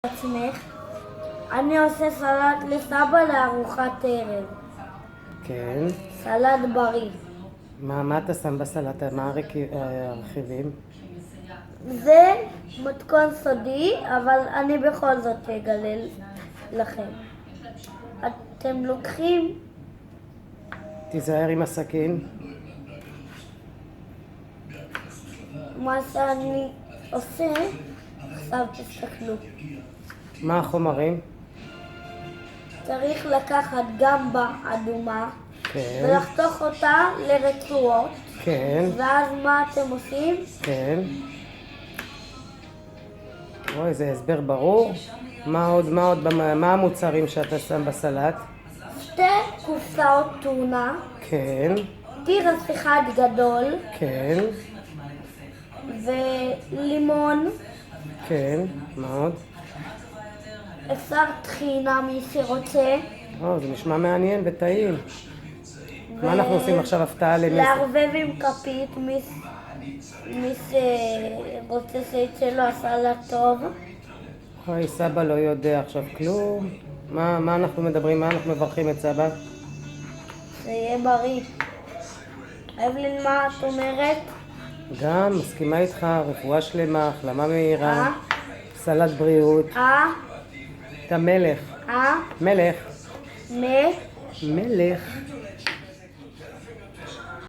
עצמך. אני עושה סלט לסבא לארוחת ערב. כן. סלט בריא. מה אתה שם בסלט? מה הרכיבים? זה מתכון סודי, אבל אני בכל זאת אגלה לכם. אתם לוקחים... תיזהר עם הסכין. מה שאני עושה, עכשיו תסתכלו. מה החומרים? צריך לקחת גמבה אדומה, כן. ולחתוך אותה לרצועות. כן. ואז מה אתם עושים? כן. אוי, זה הסבר ברור. מה עוד? מה המוצרים שאתה שם בסלט? שתי קופסאות טונה, כן. תירס אחד גדול, כן. ולימון, כן. מה עוד? אפשר טחינה מי שרוצה. זה נשמע מעניין וטעים. מה אנחנו עושים עכשיו? הפתעה למי? לערבב עם כפית, מי שרוצה שיצא לו הסלט טוב. אוי, סבא לא יודע עכשיו כלום. מה אנחנו מדברים? מה אנחנו מברכים את סבא? זה יהיה בריא. אבלין, מה את אומרת? גם, מסכימה איתך, רפואה שלמה, החלמה מהירה, סלט בריאות. אתה מלך. מלך. מלך.